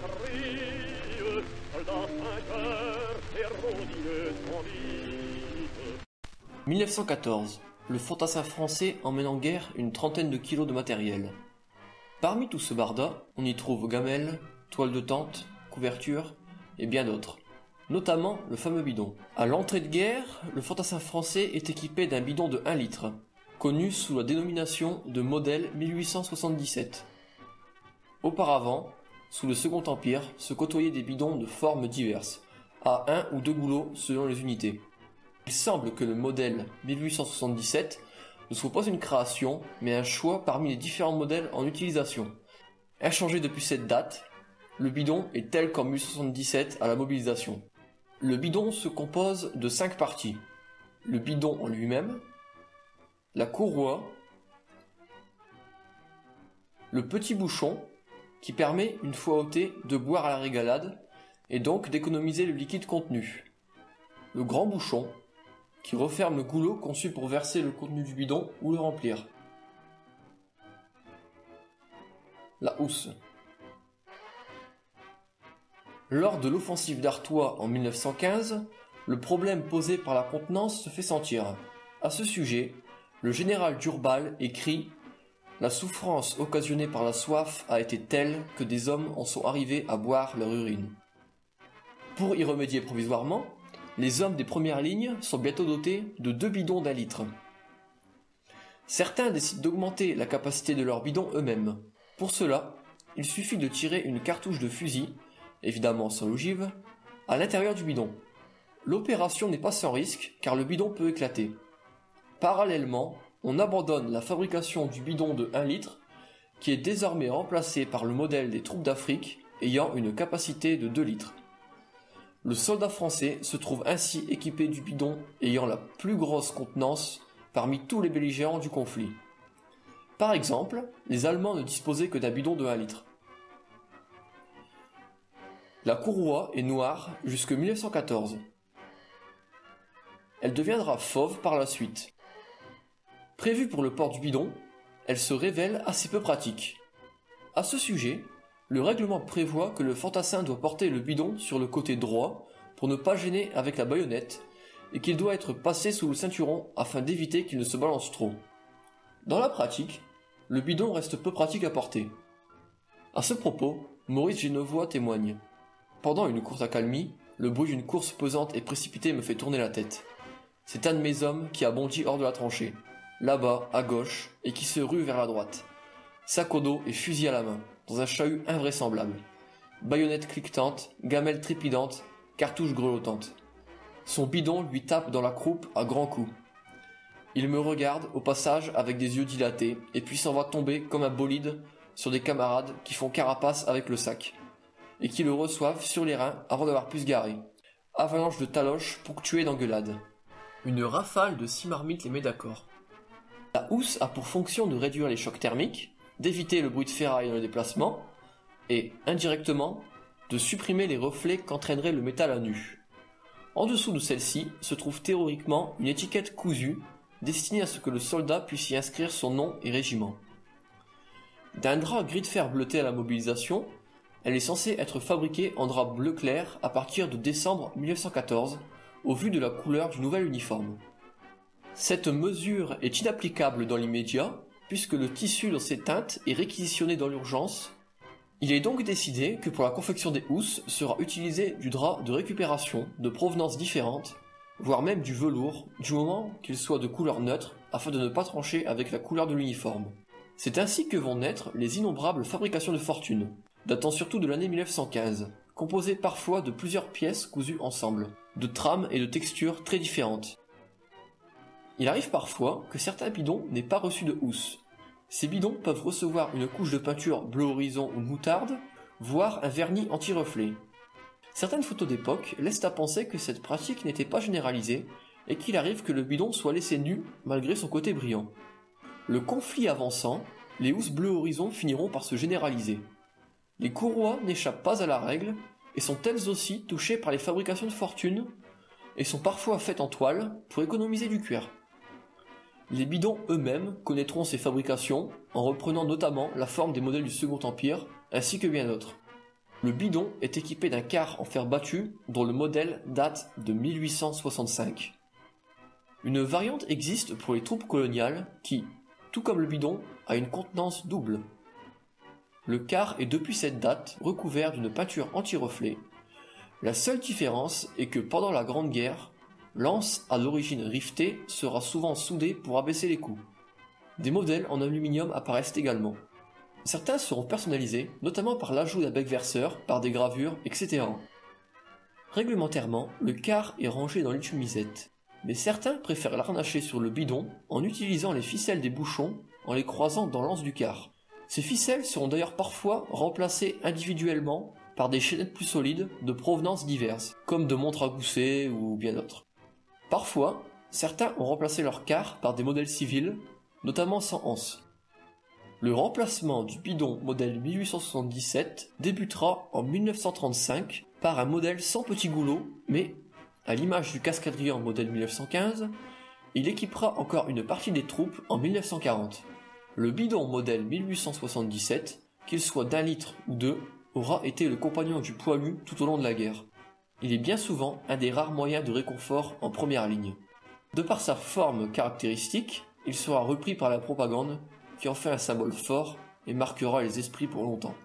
batterie, soldats vainqueurs, héros dignes sont vives. 1914. Le fantassin français emmène en guerre une trentaine de kilos de matériel. Parmi tout ce barda, on y trouve gamelles, toiles de tente, couvertures et bien d'autres. Notamment le fameux bidon. À l'entrée de guerre, le fantassin français est équipé d'un bidon de 1 litre, connu sous la dénomination de modèle 1877. Auparavant, sous le Second Empire, se côtoyaient des bidons de formes diverses, à 1 ou 2 goulots selon les unités. Il semble que le modèle 1877 ne soit pas une création, mais un choix parmi les différents modèles en utilisation. Inchangé depuis cette date, le bidon est tel qu'en 1877 à la mobilisation. Le bidon se compose de 5 parties. Le bidon en lui-même, la courroie, le petit bouchon qui permet, une fois ôté, de boire à la régalade et donc d'économiser le liquide contenu, le grand bouchon qui referme le goulot conçu pour verser le contenu du bidon ou le remplir, la housse. Lors de l'offensive d'Artois en 1915, le problème posé par la contenance se fait sentir. À ce sujet, le général Durbal écrit « La souffrance occasionnée par la soif a été telle que des hommes en sont arrivés à boire leur urine. » Pour y remédier provisoirement, les hommes des premières lignes sont bientôt dotés de 2 bidons d'1 litre. Certains décident d'augmenter la capacité de leurs bidons eux-mêmes. Pour cela, il suffit de tirer une cartouche de fusil, évidemment sans l'ogive, à l'intérieur du bidon. L'opération n'est pas sans risque car le bidon peut éclater. Parallèlement, on abandonne la fabrication du bidon de 1 litre qui est désormais remplacé par le modèle des troupes d'Afrique ayant une capacité de 2 litres. Le soldat français se trouve ainsi équipé du bidon ayant la plus grosse contenance parmi tous les belligérants du conflit. Par exemple, les Allemands ne disposaient que d'un bidon de 1 litre. La courroie est noire jusque 1914. Elle deviendra fauve par la suite. Prévue pour le port du bidon, elle se révèle assez peu pratique. À ce sujet, le règlement prévoit que le fantassin doit porter le bidon sur le côté droit pour ne pas gêner avec la baïonnette et qu'il doit être passé sous le ceinturon afin d'éviter qu'il ne se balance trop. Dans la pratique, le bidon reste peu pratique à porter. À ce propos, Maurice Genevoix témoigne. Pendant une course accalmie, le bruit d'une course pesante et précipitée me fait tourner la tête. C'est un de mes hommes qui a bondi hors de la tranchée, là-bas, à gauche, et qui se rue vers la droite. Sac au dos et fusil à la main, dans un chahut invraisemblable. Baïonnette cliquetante, gamelle trépidante, cartouche grelottante. Son bidon lui tape dans la croupe à grands coups. Il me regarde au passage avec des yeux dilatés, et puis s'en va tomber comme un bolide sur des camarades qui font carapace avec le sac, et qui le reçoivent sur les reins avant d'avoir pu se garer. Avalanche de taloches ponctuée d'engueulades. Une rafale de 6 marmites les met d'accord. La housse a pour fonction de réduire les chocs thermiques, d'éviter le bruit de ferraille dans le déplacement, et, indirectement, de supprimer les reflets qu'entraînerait le métal à nu. En dessous de celle-ci se trouve théoriquement une étiquette cousue, destinée à ce que le soldat puisse y inscrire son nom et régiment. D'un drap gris de fer bleuté à la mobilisation, elle est censée être fabriquée en drap bleu clair à partir de décembre 1914, au vu de la couleur du nouvel uniforme. Cette mesure est inapplicable dans l'immédiat, puisque le tissu dans ces teintes est réquisitionné dans l'urgence. Il est donc décidé que pour la confection des housses sera utilisé du drap de récupération de provenance différente, voire même du velours, du moment qu'il soit de couleur neutre, afin de ne pas trancher avec la couleur de l'uniforme. C'est ainsi que vont naître les innombrables fabrications de fortune, datant surtout de l'année 1915, composées parfois de plusieurs pièces cousues ensemble, de trames et de textures très différentes. Il arrive parfois que certains bidons n'aient pas reçu de housse. Ces bidons peuvent recevoir une couche de peinture bleu horizon ou moutarde, voire un vernis anti-reflet. Certaines photos d'époque laissent à penser que cette pratique n'était pas généralisée et qu'il arrive que le bidon soit laissé nu malgré son côté brillant. Le conflit avançant, les housses bleu horizon finiront par se généraliser. Les courroies n'échappent pas à la règle et sont elles aussi touchées par les fabrications de fortune et sont parfois faites en toile pour économiser du cuir. Les bidons eux-mêmes connaîtront ces fabrications en reprenant notamment la forme des modèles du Second Empire ainsi que bien d'autres. Le bidon est équipé d'un quart en fer battu dont le modèle date de 1865. Une variante existe pour les troupes coloniales qui, tout comme le bidon, a une contenance double. Le quart est depuis cette date recouvert d'une peinture anti-reflet. La seule différence est que pendant la Grande Guerre, l'anse à l'origine rivetée sera souvent soudée pour abaisser les coups. Des modèles en aluminium apparaissent également. Certains seront personnalisés, notamment par l'ajout d'un bec verseur, par des gravures, etc. Réglementairement, le quart est rangé dans l'étumisette, mais certains préfèrent l'arnacher sur le bidon en utilisant les ficelles des bouchons en les croisant dans l'anse du quart. Ces ficelles seront d'ailleurs parfois remplacées individuellement par des chaînettes plus solides de provenances diverses, comme de montres à gousset ou bien d'autres. Parfois, certains ont remplacé leur quart par des modèles civils, notamment sans anse. Le remplacement du bidon modèle 1877 débutera en 1935 par un modèle sans petit goulot, mais, à l'image du cascadrier modèle 1915, il équipera encore une partie des troupes en 1940. Le bidon modèle 1877, qu'il soit d'1 litre ou 2, aura été le compagnon du poilu tout au long de la guerre. Il est bien souvent un des rares moyens de réconfort en première ligne. De par sa forme caractéristique, il sera repris par la propagande, qui en fait un symbole fort et marquera les esprits pour longtemps.